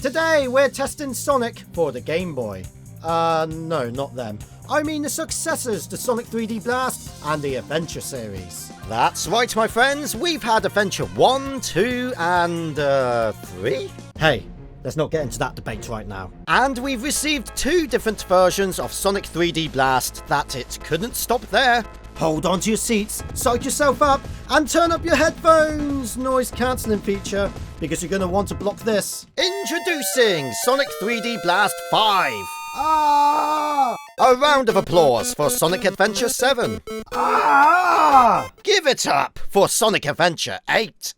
Today we're testing Sonic for the Game Boy. No, not them. I mean the successors to Sonic 3D Blast and the Adventure series. That's right, my friends. We've had Adventure 1, 2 and 3? Hey, let's not get into that debate right now. And we've received 2 different versions of Sonic 3D Blast. That it couldn't stop there. Hold on to your seats, psych yourself up, and turn up your headphones noise cancelling feature, because you're going to want to block this. Introducing Sonic 3D Blast 5. Ah! A round of applause for Sonic Adventure 7. Ah! Give it up for Sonic Adventure 8.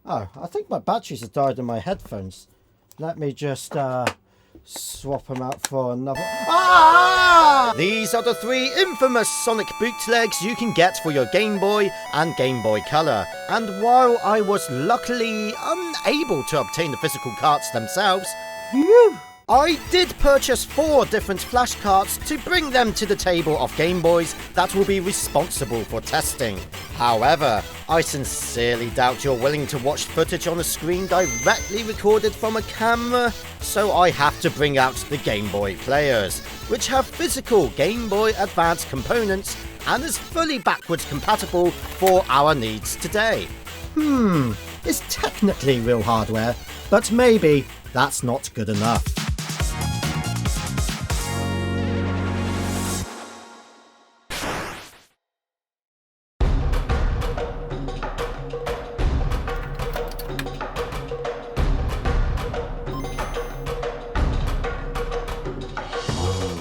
Oh, I think my batteries have died in my headphones. Let me just swap them out for another. Ah! These are the 3 infamous Sonic bootlegs you can get for your Game Boy and Game Boy Color. And while I was luckily unable to obtain the physical carts themselves, I did purchase 4 different flash carts to bring them to the table of Game Boys that will be responsible for testing. However, I sincerely doubt you're willing to watch footage on a screen directly recorded from a camera, so I have to bring out the Game Boy players, which have physical Game Boy Advance components and is fully backwards compatible for our needs today. It's technically real hardware, but maybe that's not good enough.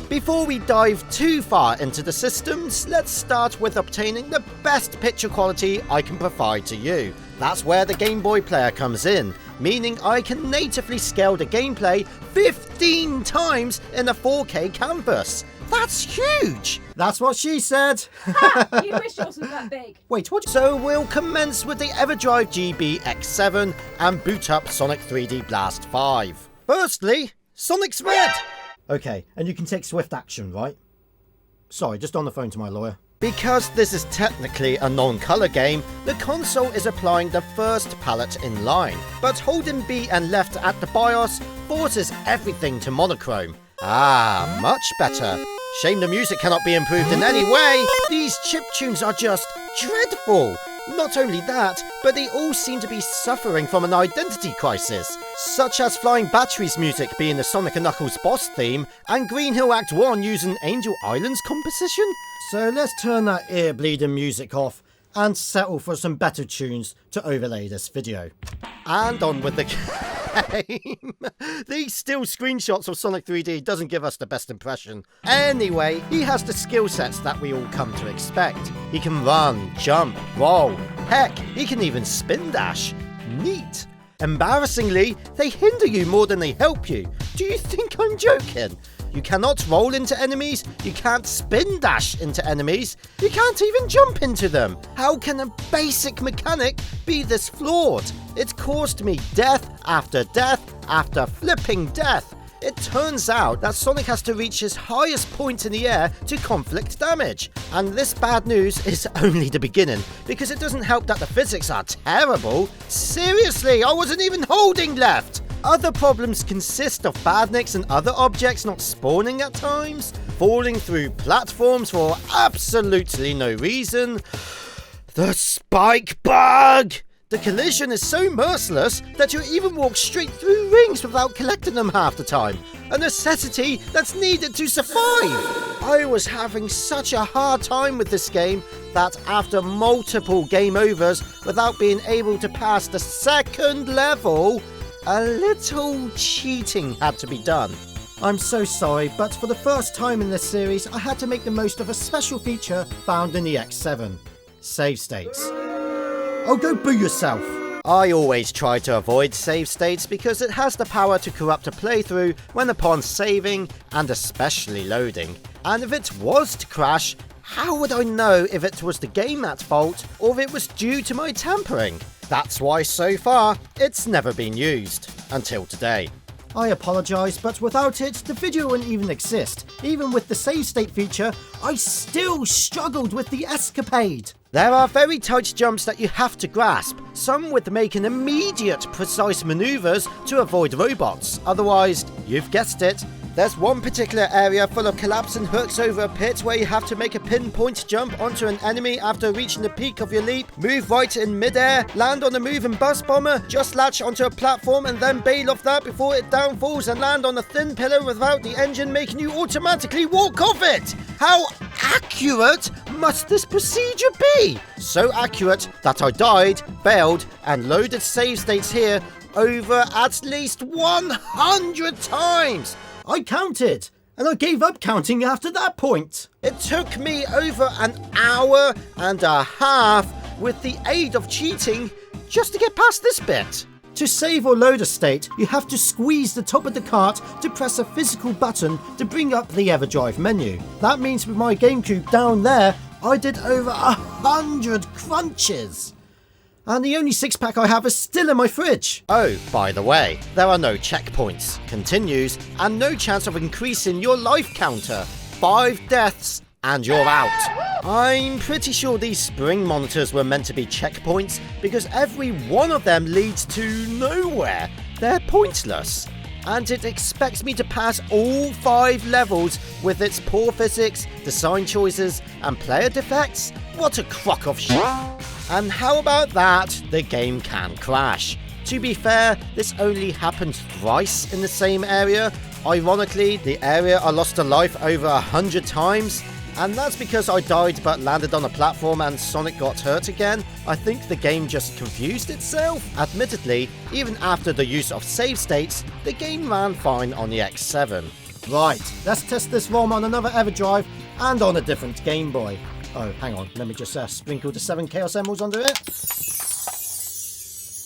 Before we dive too far into the systems, let's start with obtaining the best picture quality I can provide to you. That's where the Game Boy player comes in, meaning I can natively scale the gameplay 15 times in a 4K canvas. That's huge! That's what she said. You wish yours was that big. Wait, what? So we'll commence with the EverDrive GB X7 and boot up Sonic 3D Blast 5. Firstly, Sonic's Red! Okay, and you can take swift action, right? Sorry, just on the phone to my lawyer. Because this is technically a non-colour game, the console is applying the first palette in line, but holding B and left at the BIOS forces everything to monochrome. Ah, much better. Shame the music cannot be improved in any way. These chiptunes are just dreadful. Not only that, but they all seem to be suffering from an identity crisis, such as Flying Battery's music being the Sonic & Knuckles boss theme, and Green Hill Act 1 using Angel Island's composition. So let's turn that ear-bleeding music off and settle for some better tunes to overlay this video. And on with the game. These still screenshots of Sonic 3D doesn't give us the best impression. Anyway, he has the skill sets that we all come to expect. He can run, jump, roll. Heck, he can even spin dash. Neat. Embarrassingly, they hinder you more than they help you. Do you think I'm joking? You cannot roll into enemies, you can't spin dash into enemies, you can't even jump into them. How can a basic mechanic be this flawed? It caused me death after death after flipping death. It turns out that Sonic has to reach his highest point in the air to conflict damage. And this bad news is only the beginning, because it doesn't help that the physics are terrible. Seriously, I wasn't even holding left. Other problems consist of badniks and other objects not spawning at times, falling through platforms for absolutely no reason. The spike bug! The collision is so merciless that you even walk straight through rings without collecting them half the time, a necessity that's needed to survive. I was having such a hard time with this game that after multiple game overs without being able to pass the second level, a little cheating had to be done. I'm so sorry, but for the first time in this series, I had to make the most of a special feature found in the X7. Save states. Oh, go boo yourself! I always try to avoid save states because it has the power to corrupt a playthrough when upon saving and especially loading. And if it was to crash, how would I know if it was the game at fault or if it was due to my tampering? That's why so far, it's never been used. Until today. I apologise, but without it, the video wouldn't even exist. Even with the save state feature, I still struggled with the escapade. There are very tight jumps that you have to grasp, some with making immediate precise manoeuvres to avoid robots. Otherwise, you've guessed it, there's one particular area full of collapsing hooks over a pit where you have to make a pinpoint jump onto an enemy after reaching the peak of your leap, move right in midair, land on a moving bus bomber, just latch onto a platform and then bail off that before it downfalls and land on a thin pillar without the engine making you automatically walk off it. How accurate must this procedure be? So accurate that I died, bailed, and loaded save states here over at least 100 times. I counted, and I gave up counting after that point. It took me over an hour and a half with the aid of cheating just to get past this bit. To save or load a state, you have to squeeze the top of the cart to press a physical button to bring up the EverDrive menu. That means with my GameCube down there, I did over 100 crunches. And the only 6-pack I have is still in my fridge. Oh, by the way, there are no checkpoints, continues, and no chance of increasing your life counter. 5 deaths and you're out. I'm pretty sure these spring monitors were meant to be checkpoints because every one of them leads to nowhere. They're pointless. And it expects me to pass all 5 levels with its poor physics, design choices, and player defects? What a crock of shit. And how about that? The game can crash. To be fair, this only happened thrice in the same area. Ironically, the area I lost a life over 100 times. And that's because I died but landed on a platform and Sonic got hurt again. I think the game just confused itself. Admittedly, even after the use of save states, the game ran fine on the X7. Right, let's test this ROM on another EverDrive and on a different Game Boy. Oh, hang on, let me just sprinkle the 7 Chaos Emeralds under it.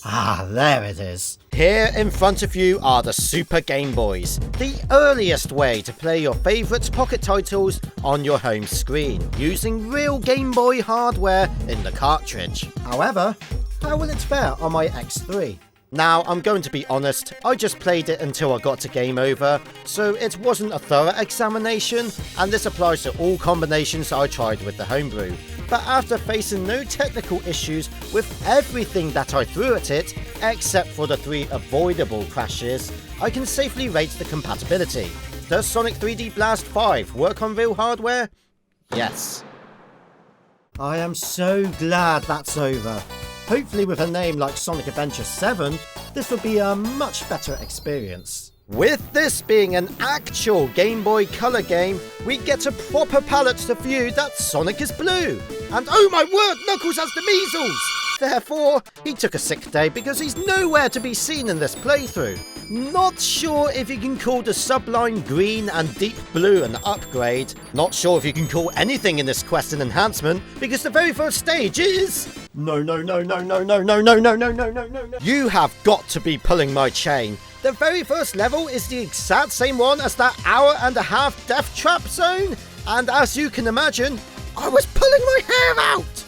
Ah, there it is. Here in front of you are the Super Game Boys, the earliest way to play your favourite pocket titles on your home screen, using real Game Boy hardware in the cartridge. However, how will it fare on my X3? Now, I'm going to be honest, I just played it until I got to game over, so it wasn't a thorough examination, and this applies to all combinations I tried with the homebrew. But after facing no technical issues with everything that I threw at it, except for the 3 avoidable crashes, I can safely rate the compatibility. Does Sonic 3D Blast 5 work on real hardware? Yes. I am so glad that's over. Hopefully with a name like Sonic Adventure 7, this will be a much better experience. With this being an actual Game Boy Color game, we get a proper palette to view that Sonic is blue. And oh my word, Knuckles has the measles! Therefore, he took a sick day because he's nowhere to be seen in this playthrough. Not sure if you can call the sublime green and deep blue an upgrade. Not sure if you can call anything in this quest an enhancement because the very first stage is... No. You have got to be pulling my chain. The very first level is the exact same one as that hour-and-a-half death trap zone. And as you can imagine, I was pulling my hair out.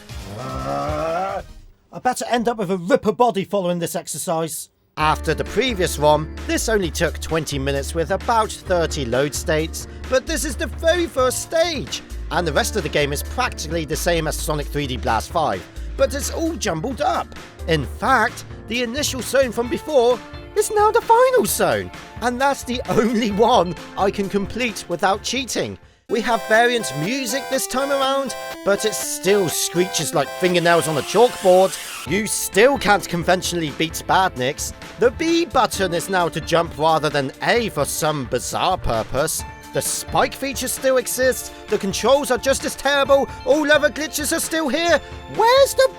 I better end up with a ripper body following this exercise. After the previous ROM, this only took 20 minutes with about 30 load states, but this is the very first stage, and the rest of the game is practically the same as Sonic 3D Blast 5, but it's all jumbled up. In fact, the initial zone from before is now the final zone, and that's the only one I can complete without cheating. We have variant music this time around, but it still screeches like fingernails on a chalkboard. You still can't conventionally beat Badniks. The B button is now to jump rather than A for some bizarre purpose. The spike feature still exists. The controls are just as terrible. All other glitches are still here. Where's the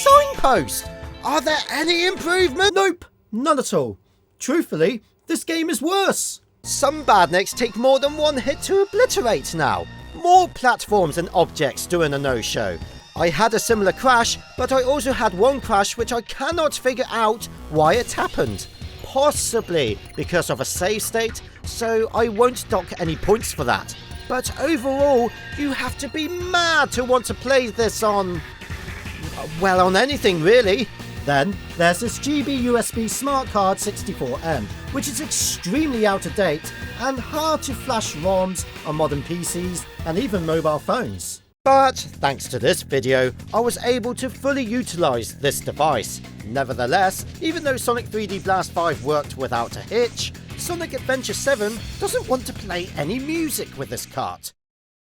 signpost? Are there any improvements? Nope, none at all. Truthfully, this game is worse. Some Badniks take more than one hit to obliterate now. More platforms and objects doing a no-show. I had a similar crash, but I also had one crash which I cannot figure out why it happened. Possibly because of a save state, so I won't dock any points for that. But overall, you have to be mad to want to play this on... well, on anything really. Then there's this GB USB Smart Card 64M, which is extremely out of date and hard to flash ROMs on modern PCs and even mobile phones. But thanks to this video, I was able to fully utilise this device. Nevertheless, even though Sonic 3D Blast 5 worked without a hitch, Sonic Adventure 7 doesn't want to play any music with this cart.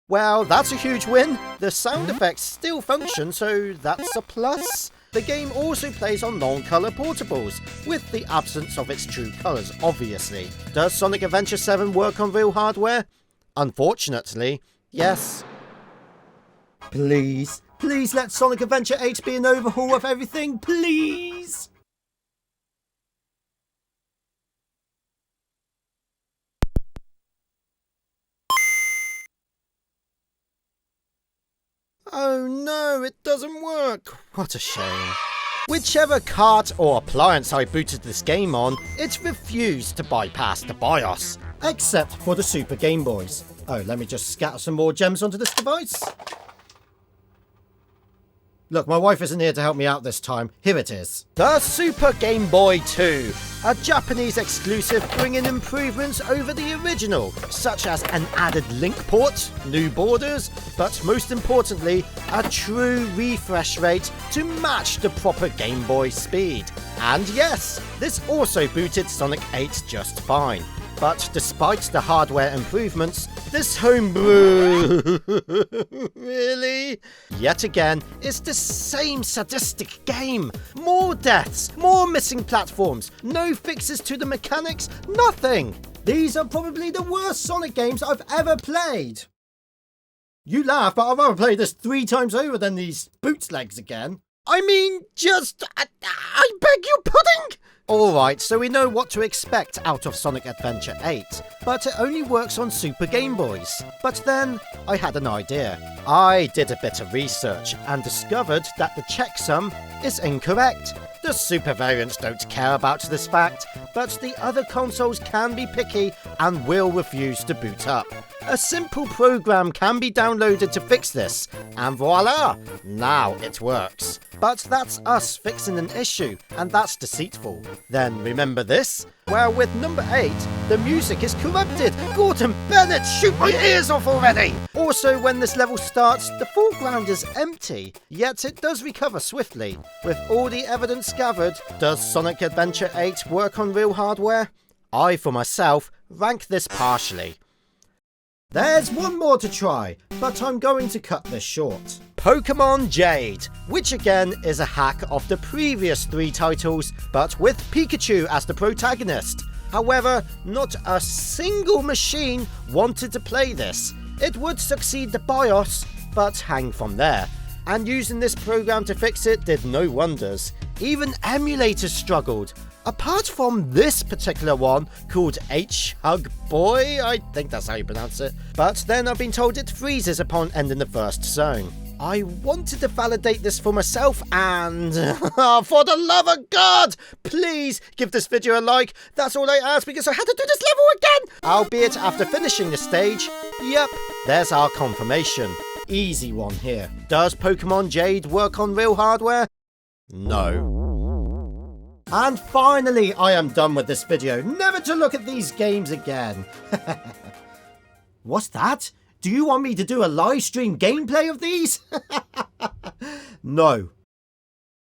Well, that's a huge win. The sound effects still function, so that's a plus. The game also plays on non-colour portables, with the absence of its true colours, obviously. Does Sonic Adventure 7 work on real hardware? Unfortunately, yes. Please, please let Sonic Adventure 8 be an overhaul of everything, please! Oh no, it doesn't work. What a shame. Whichever cart or appliance I booted this game on, it refused to bypass the BIOS. Except for the Super Game Boys. Oh, let me just scatter some more gems onto this device. Look, my wife isn't here to help me out this time. Here it is. The Super Game Boy 2. A Japanese exclusive bringing improvements over the original, such as an added link port, new borders, but most importantly, a true refresh rate to match the proper Game Boy speed. And yes, this also booted Sonic 8 just fine. But despite the hardware improvements, this homebrew really? Yet again, it's the same sadistic game. More deaths, more missing platforms, no fixes to the mechanics, nothing. These are probably the worst Sonic games I've ever played. You laugh, but I'd rather play this 3 times over than these bootlegs again. I mean, I beg your pudding! Alright, so we know what to expect out of Sonic Adventure 8, but it only works on Super Game Boys. But then, I had an idea. I did a bit of research and discovered that the checksum is incorrect. The Super variants don't care about this fact, but the other consoles can be picky and will refuse to boot up. A simple program can be downloaded to fix this, and voila! Now it works. But that's us fixing an issue, and that's deceitful. Then remember this? Well, with number 8, the music is corrupted. Gordon Bennett, shoot my ears off already! Also, when this level starts, the foreground is empty, yet it does recover swiftly. With all the evidence gathered, does Sonic Adventure 8 work on real hardware? I, for myself, rank this partially. There's one more to try, but I'm going to cut this short. Pokémon Jade, which again is a hack of the previous 3 titles, but with Pikachu as the protagonist. However, not a single machine wanted to play this. It would succeed the BIOS, but hang from there. And using this program to fix it did no wonders. Even emulators struggled. Apart from this particular one, called H-Hug Boy, I think that's how you pronounce it. But then I've been told it freezes upon ending the first zone. I wanted to validate this for myself and... for the love of God! Please give this video a like. That's all I ask because I had to do this level again! Albeit after finishing the stage. Yep, there's our confirmation. Easy one here. Does Pokémon Jade work on real hardware? No. And finally, I am done with this video, never to look at these games again. What's that? Do you want me to do a live stream gameplay of these? No.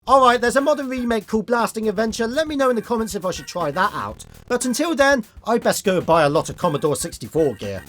Alright, there's a modern remake called Blasting Adventure. Let me know in the comments if I should try that out. But until then, I best go buy a lot of Commodore 64 gear.